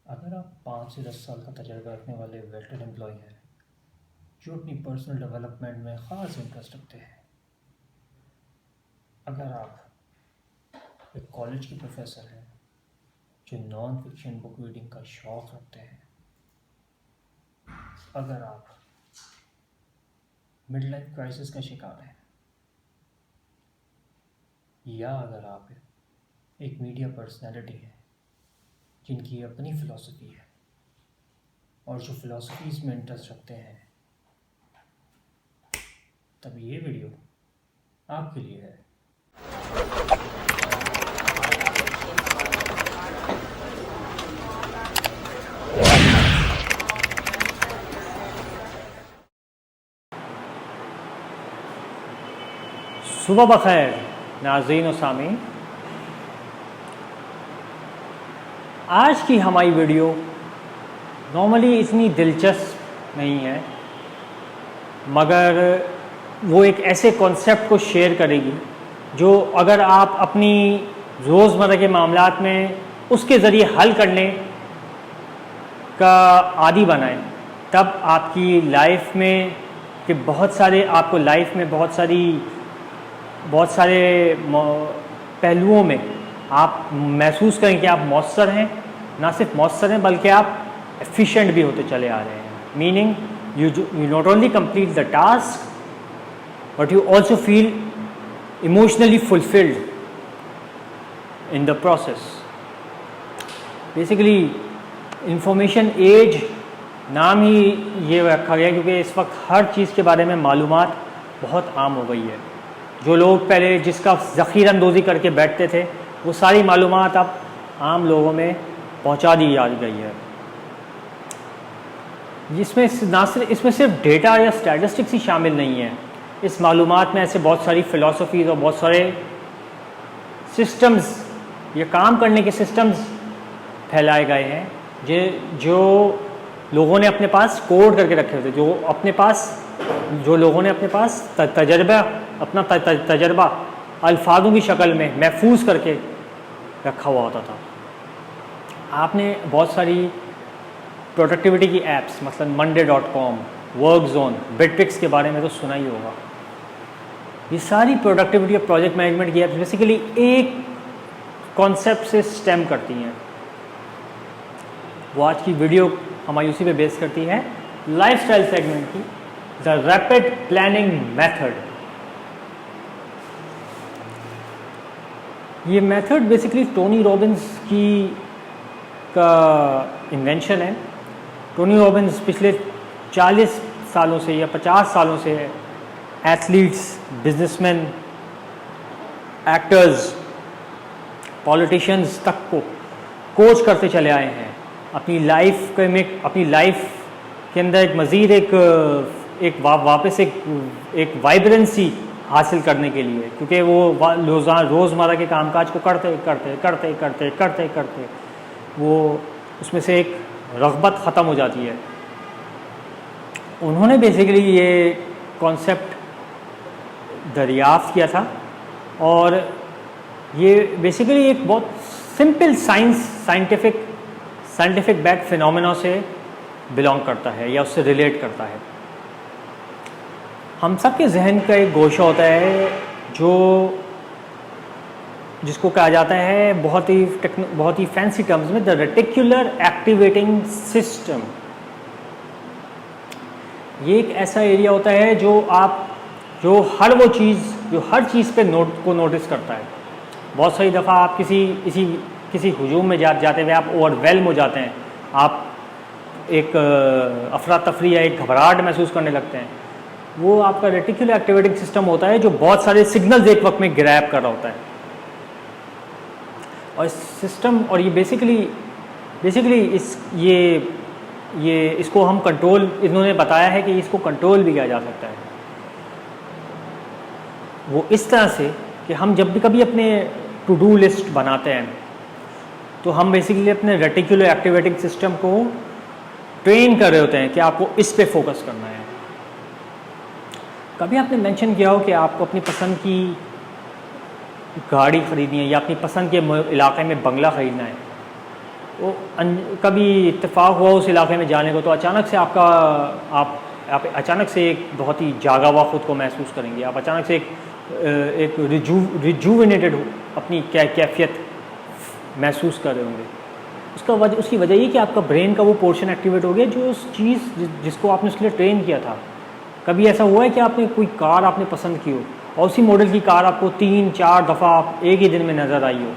अगर आप 5 से 10 साल का तजुर्बा रखने वाले वेटरन एम्प्लॉय हैं जो अपनी पर्सनल डेवलपमेंट में ख़ास इंटरेस्ट रखते हैं, अगर आप एक कॉलेज के प्रोफेसर हैं जो नॉन फिक्शन बुक रीडिंग का शौक़ रखते हैं, अगर आप मिड लाइफ क्राइसिस का शिकार हैं, या अगर आप एक मीडिया पर्सनैलिटी हैं जिनकी अपनी फ़िलॉसफी है और जो फ़िलॉसफीज़ में इंटरेस्ट रखते हैं, तब ये वीडियो आपके लिए है। सुबह बखैर नाज़रीन और सामीन, आज की हमारी वीडियो नॉर्मली इतनी दिलचस्प नहीं है, मगर वो एक ऐसे कॉन्सेप्ट को शेयर करेगी जो अगर आप अपनी रोज़मर्रा के मामलात में उसके ज़रिए हल करने का आदी बनाएं, तब आपकी लाइफ में कि आपको लाइफ में बहुत सारे पहलुओं में आप महसूस करें कि आप मौसर हैं, ना सिर्फ मौसर हैं बल्कि आप एफिशिएंट भी होते चले आ रहे हैं। Meaning you not only complete the task but you also feel emotionally fulfilled in the process. Basically information age नाम ही ये रखा गया क्योंकि इस वक्त हर चीज़ के बारे में मालूमात बहुत आम हो गई है। जो लोग पहले जिसका ज़ख़ीरा अंदोज़ी करके बैठते थे, वो सारी मालूमात अब आम लोगों में पहुंचा दी जा गई है। इसमें सिर्फ डेटा या स्टैटिस्टिक्स ही शामिल नहीं है। इस मालूमात में ऐसे बहुत सारी फ़िलासफ़ीज़ और बहुत सारे सिस्टम्स या काम करने के सिस्टम्स फैलाए गए हैं जो लोगों ने अपने पास कोड करके रखे थे, जो लोगों ने अपने पास तजर्बा अल्फाजों की शक्ल में महफूज करके रखा हुआ होता था। आपने बहुत सारी प्रोडक्टिविटी की ऐप्स मसलन monday.com, वर्कज़ोन, बिटपिक्स के बारे में तो सुना ही होगा। ये सारी प्रोडक्टिविटी और प्रोजेक्ट मैनेजमेंट की ऐप्स बेसिकली एक कॉन्सेप्ट से स्टेम करती हैं। वो आज की वीडियो हमारी उसी पे बेस करती है, लाइफस्टाइल सेगमेंट की, द रैपिड प्लानिंग मेथड। ये मेथड बेसिकली टोनी रॉबिन्स का इन्वेंशन है। टोनी रॉबिन्स पिछले 40 सालों से या 50 सालों से एथलीट्स, बिजनेसमैन, एक्टर्स, पॉलिटिशियंस तक को कोच करते चले आए हैं अपनी लाइफ के अंदर एक मज़ीद वापस एक वाइब्रेंसी हासिल करने के लिए, क्योंकि वो रोज़मर्रा के कामकाज को करते वो उसमें से एक रग़बत ख़त्म हो जाती है। उन्होंने बेसिकली ये कॉन्सेप्ट दरियाफ़्त किया था और ये बेसिकली एक बहुत सिंपल साइंटिफिक बैक फिनोमेना से बिलोंग करता है या उससे रिलेट करता है। हम सब के जहन का एक गोशा होता है जिसको कहा जाता है बहुत ही फैंसी टर्म्स में द रेटिकुलर एक्टिवेटिंग सिस्टम। ये एक ऐसा एरिया होता है जो हर चीज़ पे नोटिस करता है। बहुत सारी दफ़ा आप किसी हुजूम में जाते हुए आप ओवरवेल्म हो जाते हैं, आप एक अफरा तफरी या एक घबराहट महसूस करने लगते हैं। वो आपका रेटिकुलर एक्टिवेटिंग सिस्टम होता है जो बहुत सारे सिग्नल्स एक वक्त में ग्रैब कर रहा होता है। और इस सिस्टम और ये बेसिकली इसको हम कंट्रोल, इन्होंने बताया है कि इसको कंट्रोल भी किया जा सकता है। वो इस तरह से कि हम जब भी कभी अपने टू डू लिस्ट बनाते हैं तो हम बेसिकली अपने रेटिकुलर एक्टिवेटिंग सिस्टम को ट्रेन कर रहे होते हैं कि आपको इस पे फोकस करना है। कभी आपने मेंशन किया हो कि आपको अपनी पसंद की गाड़ी ख़रीदनी है या अपनी पसंद के इलाके में बंगला ख़रीदना है, कभी इत्तेफाक हुआ उस इलाके में जाने को, तो अचानक से आप अचानक से एक बहुत ही जागा हुआ ख़ुद को महसूस करेंगे। आप अचानक से एक रिजूविनेटेड अपनी कैफियत महसूस कर रहे होंगे। उसकी वजह ये कि आपका ब्रेन का वो पोर्शन एक्टिवेट हो गया जो उस चीज़ जिसको आपने उसके लिए ट्रेन किया था। कभी ऐसा हुआ है कि आपने कोई कार आपने पसंद की हो और उसी मॉडल की कार आपको 3-4 दफ़ा एक ही दिन में नज़र आई हो?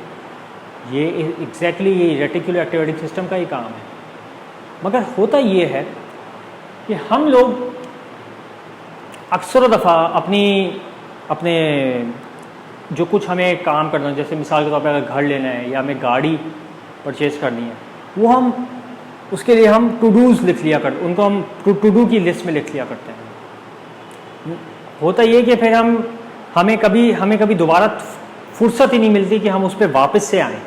ये एग्जैक्टली ये रेटिकुलर एक्टिवेटिंग सिस्टम का ही काम है। मगर होता ये है कि हम लोग अक्सर दफ़ा अपने जो कुछ हमें काम करना है, जैसे मिसाल के तौर पर अगर घर लेना है या हमें गाड़ी परचेज़ करनी है, वो हम उसके लिए हम टू डूज़ लिख लिया करते, उनको हम टू डू की लिस्ट में लिख लिया करते हैं। होता ये कि फिर हमें कभी दोबारा फुर्सत ही नहीं मिलती कि हम उस पर वापस से आएँ,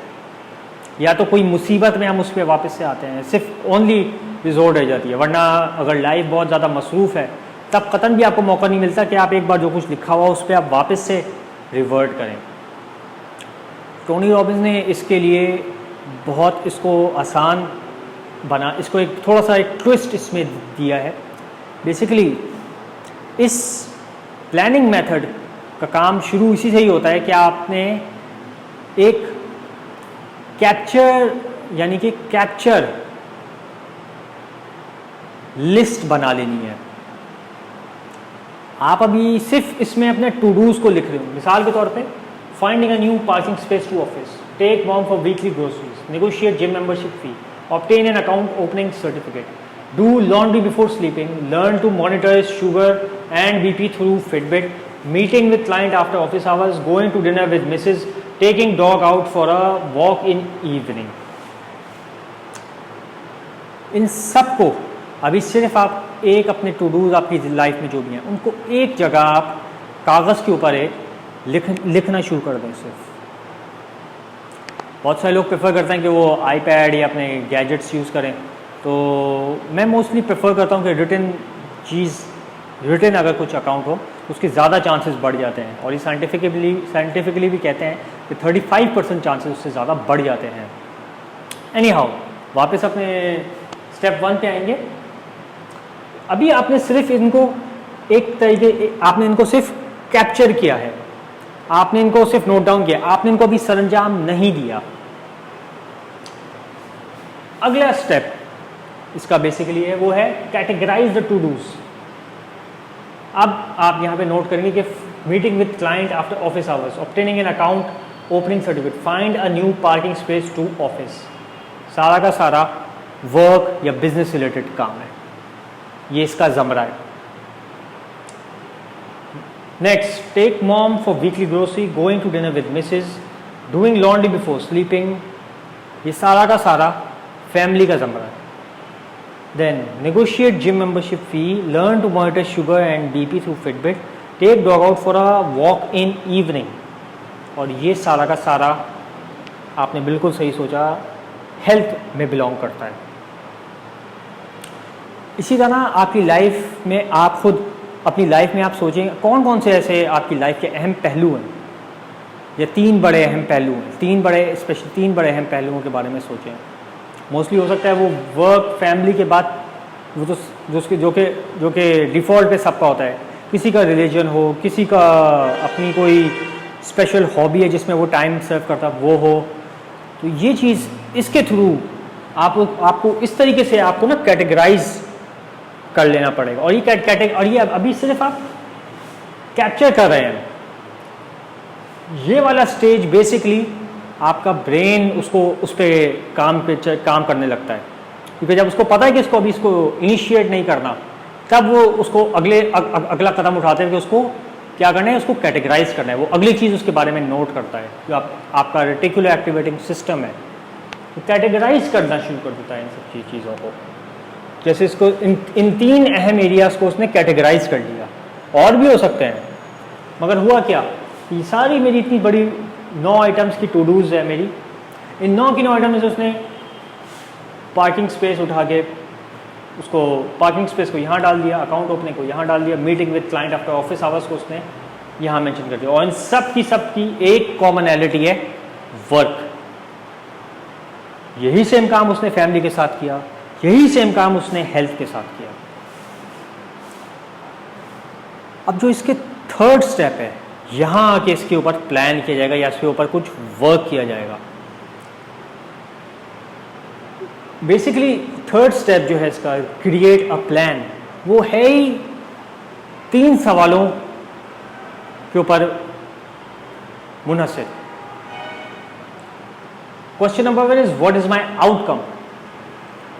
या तो कोई मुसीबत में हम उस पर वापस से आते हैं, सिर्फ ओनली रिजोर्ट रह जाती है। वरना अगर लाइफ बहुत ज़्यादा मसरूफ़ है तब कतन भी आपको मौका नहीं मिलता कि आप एक बार जो कुछ लिखा हुआ उस पर आप वापस से रिवर्ट करें। टोनी रॉबिन्स ने इसके लिए बहुत इसको आसान इसको एक थोड़ा सा एक ट्विस्ट इसमें दिया है। बेसिकली इस प्लानिंग मेथड का काम शुरू इसी से ही होता है कि आपने एक कैप्चर लिस्ट बना लेनी है। आप अभी सिर्फ इसमें अपने टू डूज को लिख रहे हो। मिसाल के तौर पे finding a new parking space to office, take mom for weekly groceries, negotiate gym membership fee, obtain an account opening certificate, do laundry before sleeping, learn to monitor sugar and BP through Fitbit, meeting with client after office hours, going to dinner with missus, taking dog out for a walk in evening. इन सब को अभी सिर्फ आप एक अपने to dos आपकी life में जो भी हैं उनको एक जगह आप कागज़ के ऊपर लिखना शुरू कर दें। सिर्फ बहुत सारे लोग प्रेफर करते हैं कि वो आईपैड या अपने गैजेट्स यूज़ करें, तो मैं मोस्टली प्रेफर करता हूँ कि रिटन अगर कुछ अकाउंट हो उसके ज़्यादा चांसेस बढ़ जाते हैं। और ये साइंटिफिकली भी कहते हैं कि 35% चांसेस उससे ज़्यादा बढ़ जाते हैं। एनी हाउ, वापस अपने स्टेप 1 पे आएंगे। अभी आपने सिर्फ इनको आपने इनको सिर्फ कैप्चर किया है, आपने इनको सिर्फ नोट डाउन किया, आपने इनको अभी सरंजाम नहीं दिया। अगला स्टेप इसका बेसिकली है, वो है कैटेगराइज द टू डूज। अब आप यहां पे नोट करेंगे कि meeting with client after office hours, obtaining an account opening certificate, find a new parking space to office. सारा का सारा वर्क या बिजनेस रिलेटेड काम है, ये इसका ज़मरा है। Next, take mom for weekly grocery, going to dinner with missus, doing laundry before sleeping, ये सारा का सारा फैमिली का ज़मरा है। Then negotiate gym membership fee, learn to monitor sugar and BP through Fitbit, take dog out for a walk in evening, और ये सारा का सारा आपने बिल्कुल सही सोचा, हेल्थ में बिलोंग करता है। इसी तरह आपकी लाइफ में आप खुद अपनी लाइफ में आप सोचें कौन कौन से ऐसे आपकी लाइफ के अहम पहलू हैं, या 3 बड़े अहम पहलू हैं, 3 बड़े अहम पहलुओं के बारे में सोचें। मोस्टली हो सकता है वो वर्क फैमिली के बाद वो तो जो कि डिफ़ॉल्ट पे सबका होता है, किसी का रिलीजन हो, किसी का अपनी कोई स्पेशल हॉबी है जिसमें वो टाइम सर्व करता वो हो। तो ये चीज़ इसके थ्रू आपको इस तरीके से आपको ना कैटेगराइज कर लेना पड़ेगा। और ये अभी सिर्फ आप कैप्चर कर रहे हैं। ये वाला स्टेज बेसिकली आपका ब्रेन उस पर काम करने लगता है, क्योंकि जब उसको पता है कि इसको इनिशिएट नहीं करना, तब वो उसको अगला कदम उठाते हैं कि उसको क्या करना है, उसको कैटेगराइज करना है। वो अगली चीज़ उसके बारे में नोट करता है, जो आपका रेटिकुलर एक्टिवेटिंग सिस्टम है, तो कैटेगराइज करना शुरू कर देता है इन सब चीज़ों को। जैसे इसको इन 3 अहम एरियाज़ को उसने कैटेगराइज कर लिया, और भी हो सकते हैं। मगर हुआ क्या, ये सारी मेरी इतनी बड़ी 9 आइटम्स की टू डूज है मेरी, इन 9 की 9 आइटम में से उसने पार्किंग स्पेस उठा के उसको पार्किंग स्पेस को यहाँ डाल दिया, अकाउंट ओपनिंग को यहाँ डाल दिया, meeting with client after office hours को उसने यहाँ मेंशन कर दिया। और इन सब की एक कॉमनैलिटी है, वर्क। यही सेम काम उसने फैमिली के साथ किया, यही सेम काम उसने हेल्थ के साथ किया। अब जो इसके थर्ड स्टेप है, यहां आके इसके ऊपर प्लान किया जाएगा या इसके ऊपर कुछ वर्क किया जाएगा। बेसिकली थर्ड स्टेप जो है इसका, क्रिएट अ प्लान, वो है ही 3 सवालों के ऊपर मुनहसिर। Question number 1 is what is my outcome.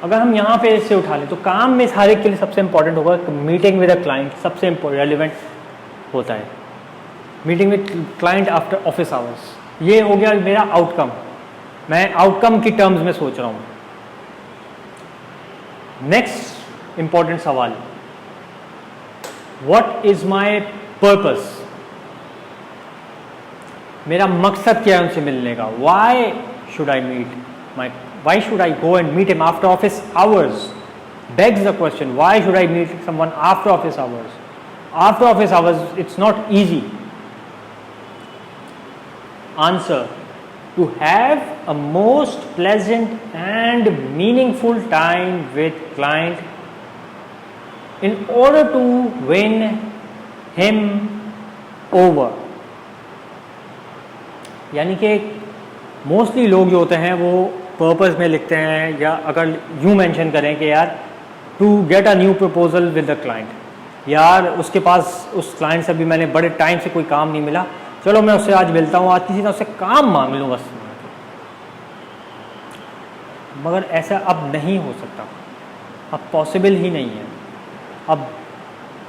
अगर हम यहाँ पे इससे उठा लें तो काम में हर एक के लिए सबसे इंपॉर्टेंट होगा मीटिंग विद अ क्लाइंट, सबसे रेलिवेंट होता है। Meeting with client after office hours, ये हो गया मेरा आउटकम। मैं आउटकम की टर्म्स में सोच रहा हूँ। नेक्स्ट इंपॉर्टेंट सवाल, व्हाट इज माय पर्पस, मेरा मकसद क्या है उनसे मिलने का। Why should I meet my, why should I go and meet him after office hours? Begs the question, why should I meet someone after office hours? After office hours, it's not easy. Answer, to have a most pleasant and meaningful time with client in order to win him over. यानी कि mostly लोग जो होते हैं वो purpose में लिखते हैं, या अगर यूँ मेंशन करें कि यार to get a new proposal with the client, यार उसके पास उस क्लाइंट से भी मैंने बड़े टाइम से कोई काम नहीं मिला, चलो मैं उससे आज मिलता हूँ, आज किसी तरह उससे काम मांग लूँ बस। मगर ऐसा अब नहीं हो सकता, अब पॉसिबल ही नहीं है। अब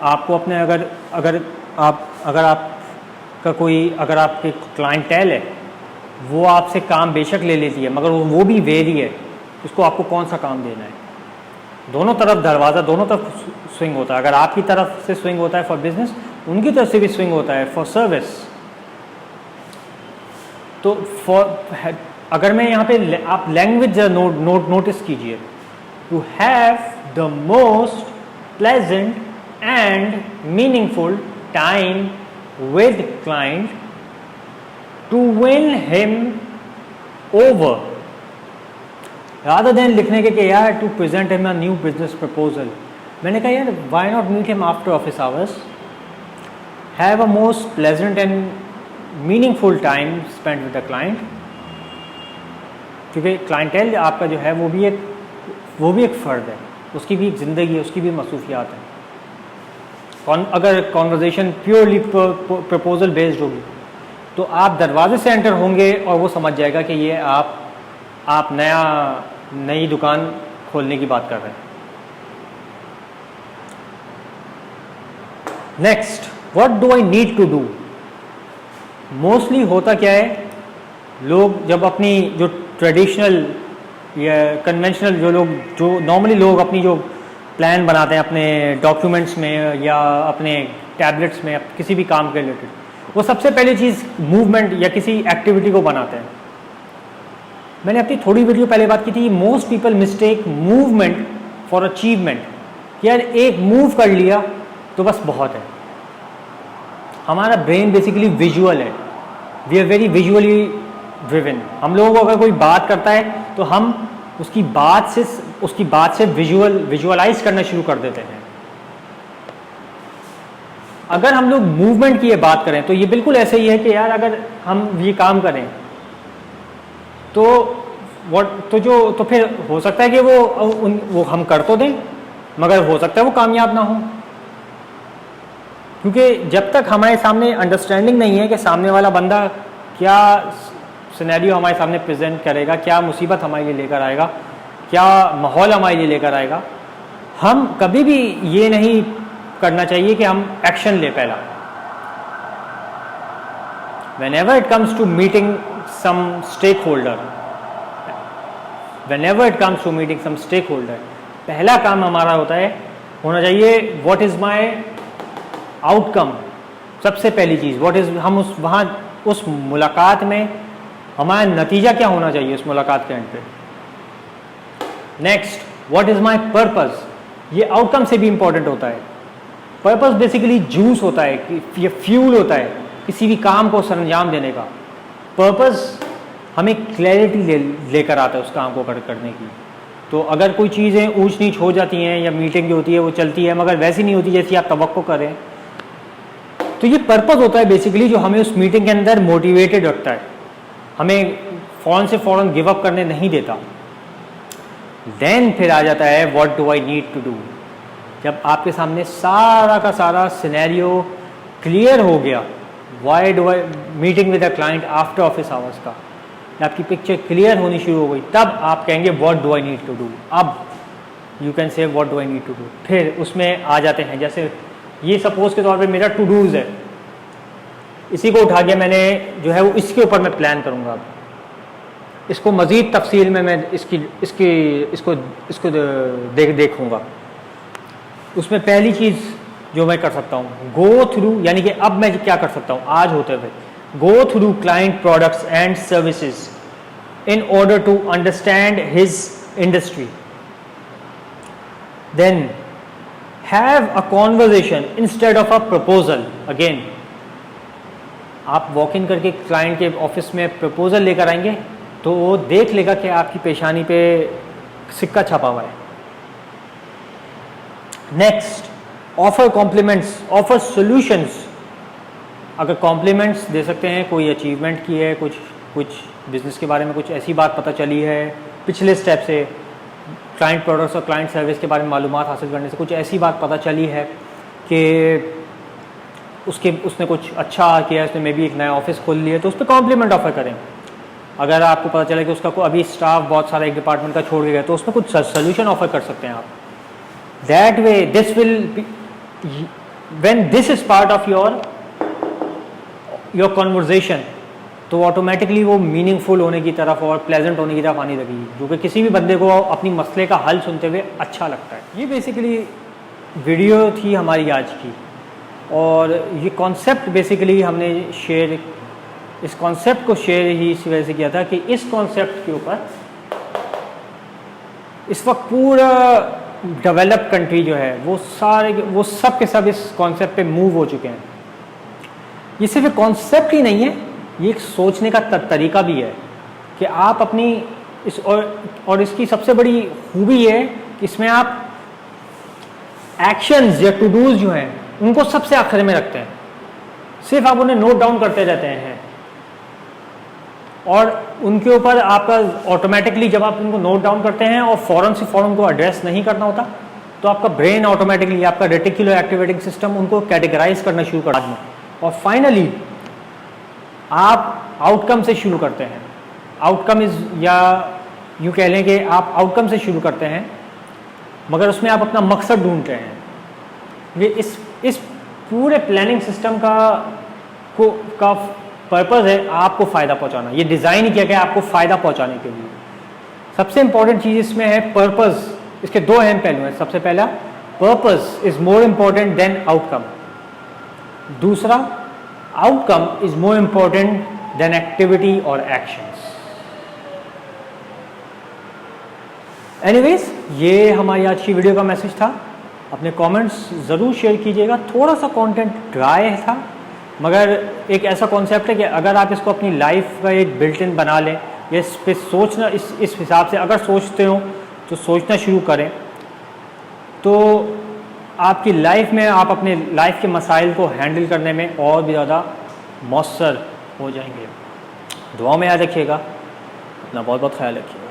आपको अपने अगर आपका कोई, अगर आपके क्लाइंटेल है वो आपसे काम बेशक ले लेती है, मगर वो भी वेरी है, उसको आपको कौन सा काम देना है। दोनों तरफ दरवाज़ा, दोनों तरफ स्विंग होता है। अगर आपकी तरफ से स्विंग होता है फॉर बिजनेस, उनकी तरफ से भी स्विंग होता है फॉर सर्विस। तो अगर मैं यहाँ पे, आप लैंग्वेज नोटिस कीजिए, to have the most pleasant and meaningful time with client to win him over, rather than लिखने के यार to present him a new business proposal, मैंने कहा यार why not meet him after office hours, have a most pleasant and meaningful time spent with the client, क्योंकि clientele आपका जो है वो भी एक फ़र्द है, उसकी भी एक ज़िंदगी है, उसकी भी मसरूफियात है। अगर कॉन्वर्जेशन प्योरली प्रपोजल बेस्ड होगी तो आप दरवाजे से एंटर होंगे और वो समझ जाएगा कि ये आप नई दुकान खोलने की बात कर रहे हैं। Next, what do I need to do. Mostly होता क्या है, लोग जब अपनी जो ट्रेडिशनल या कन्वेंशनल जो नॉर्मली लोग अपनी जो प्लान बनाते हैं अपने डॉक्यूमेंट्स में या अपने टैबलेट्स में किसी भी काम के रिलेटेड, वो सबसे पहली चीज़ मूवमेंट या किसी एक्टिविटी को बनाते हैं। मैंने अपनी थोड़ी वीडियो पहले बात की थी, most people mistake movement for achievement, कि यार एक मूव कर लिया तो बस बहुत है। हमारा ब्रेन बेसिकली विजुअल है, we are very visually driven. हम लोगों को अगर कोई बात करता है तो हम उसकी बात से विजुअलाइज करना शुरू कर देते हैं। अगर हम लोग मूवमेंट की ये बात करें तो ये बिल्कुल ऐसे ही है कि यार अगर हम ये काम करें तो फिर हो सकता है कि वो हम कर तो दें, मगर हो सकता है वो कामयाब ना हो, क्योंकि जब तक हमारे सामने अंडरस्टैंडिंग नहीं है कि सामने वाला बंदा क्या सिनेरियो हमारे सामने प्रेजेंट करेगा, क्या मुसीबत हमारे लिए लेकर आएगा, क्या माहौल हमारे लिए लेकर आएगा, हम कभी भी ये नहीं करना चाहिए कि हम एक्शन ले पहला। Whenever it comes to meeting some stakeholder, पहला काम हमारा होना चाहिए व्हाट इज माय आउटकम। सबसे पहली चीज हम उस मुलाकात में हमारा नतीजा क्या होना चाहिए उस मुलाकात के एंड पे। Next, what is my purpose, ये आउटकम से भी इंपॉर्टेंट होता है। पर्पस बेसिकली जूस होता है, ये फ्यूल होता है किसी भी काम को सरंजाम देने का। पर्पस हमें क्लैरिटी लेकर आता है उस काम को करने की। तो अगर कोई चीज़ें ऊंच नीच हो जाती हैं या मीटिंग जो होती है वो चलती है मगर वैसी नहीं होती जैसी आप तवक्को करें, तो ये पर्पस होता है बेसिकली जो हमें उस मीटिंग के अंदर मोटिवेटेड रखता है, हमें फ़ौरन से फ़ौरन गिव अप करने नहीं देता। देन फिर आ जाता है what do I need to do. जब आपके सामने सारा का सारा सिनेरियो क्लियर हो गया, why do I meeting with a client after office hours का, आपकी पिक्चर क्लियर होनी शुरू हो गई, तब आप कहेंगे what do I need to do. अब you can say what do I need to do. फिर उसमें आ जाते हैं, जैसे ये सपोज के तौर पे मेरा टू डूज है, इसी को उठा के मैंने जो है वो इसके ऊपर मैं प्लान करूँगा। अब इसको मज़ीद तफसील में मैं इसको देखूँगा। उसमें पहली चीज़ जो मैं कर सकता हूँ, गो थ्रू, यानी कि अब मैं क्या कर सकता हूँ आज होते हुए, go through client products and services in order to understand his industry. Then have a conversation instead of a proposal. Again आप वॉक इन करके क्लाइंट के ऑफिस में प्रपोजल लेकर आएंगे तो वो देख लेगा कि आपकी पेशानी पे सिक्का छपा हुआ है। Next, offer compliments, offer solutions. अगर कॉम्प्लीमेंट्स दे सकते हैं, कोई अचीवमेंट की है, कुछ बिजनेस के बारे में कुछ ऐसी बात पता चली है पिछले स्टेप से, क्लाइंट प्रोडक्ट्स और क्लाइंट सर्विस के बारे में मालूमात हासिल करने से कुछ ऐसी बात पता चली है कि उसने कुछ अच्छा किया है, उसने मे बी एक नया ऑफिस खोल लिया, तो उस पर कॉम्प्लीमेंट ऑफर करें। अगर आपको पता चले कि उसका अभी स्टाफ बहुत सारा एक डिपार्टमेंट का छोड़ के गया, तो उसमें कुछ सोल्यूशन ऑफर कर सकते हैं आप। That way this will when this is part of your conversation, तो ऑटोमेटिकली वो मीनिंगफुल होने की तरफ और प्लेजेंट होने की तरफ आने लगेगी, जो कि किसी भी बंदे को अपनी मसले का हल सुनते हुए अच्छा लगता है। ये बेसिकली वीडियो थी हमारी आज की, और ये कॉन्सेप्ट बेसिकली हमने इस कॉन्सेप्ट को शेयर ही इस वजह से किया था कि इस कॉन्सेप्ट के ऊपर इस वक्त पूरा डेवलप्ड कंट्री जो है वो सब के सब इस कॉन्सेप्ट पे मूव हो चुके हैं। ये सिर्फ एक कॉन्सेप्ट ही नहीं है, ये एक सोचने का तरीका भी है कि आप अपनी और इसकी सबसे बड़ी खूबी है कि इसमें आप एक्शंस या टू डूज जो हैं उनको सबसे आखिर में रखते हैं, सिर्फ आप उन्हें नोट डाउन करते रहते हैं, और उनके ऊपर आपका ऑटोमेटिकली जब आप उनको नोट डाउन करते हैं और फ़ौरन से फ़ौरन उनको एड्रेस नहीं करना होता, तो आपका ब्रेन ऑटोमेटिकली, आपका रेटिकुलर एक्टिवेटिंग सिस्टम उनको कैटेगराइज करना शुरू कर देता है, और फाइनली आप आउटकम से शुरू करते हैं। आउटकम इज, या यूँ कह लें कि आप आउटकम से शुरू करते हैं, मगर उसमें आप अपना मकसद ढूंढते हैं। ये इस पूरे प्लानिंग सिस्टम का पर्पज़ है आपको फ़ायदा पहुंचाना। ये डिज़ाइन किया गया आपको फ़ायदा पहुंचाने के लिए। सबसे इंपॉर्टेंट चीज़ इसमें है पर्पज़। इसके दो अहम पहलू हैं। सबसे पहला, purpose is more important than outcome. दूसरा, outcome is more important than activity और एक्शंस। एनीवेज, ये हमारी आज की वीडियो का मैसेज था। अपने कमेंट्स ज़रूर शेयर कीजिएगा। थोड़ा सा कंटेंट ड्राई था, मगर एक ऐसा कॉन्सेप्ट है कि अगर आप इसको अपनी लाइफ का एक बिल्ट इन बना लें, या इस पे सोचना, इस हिसाब से अगर सोचते हो तो सोचना शुरू करें, तो आपकी लाइफ में आप अपने लाइफ के मसाइल को हैंडल करने में और भी ज़्यादा मौसर हो जाएंगे। दुआ में याद रखिएगा। अपना बहुत बहुत ख्याल रखिएगा।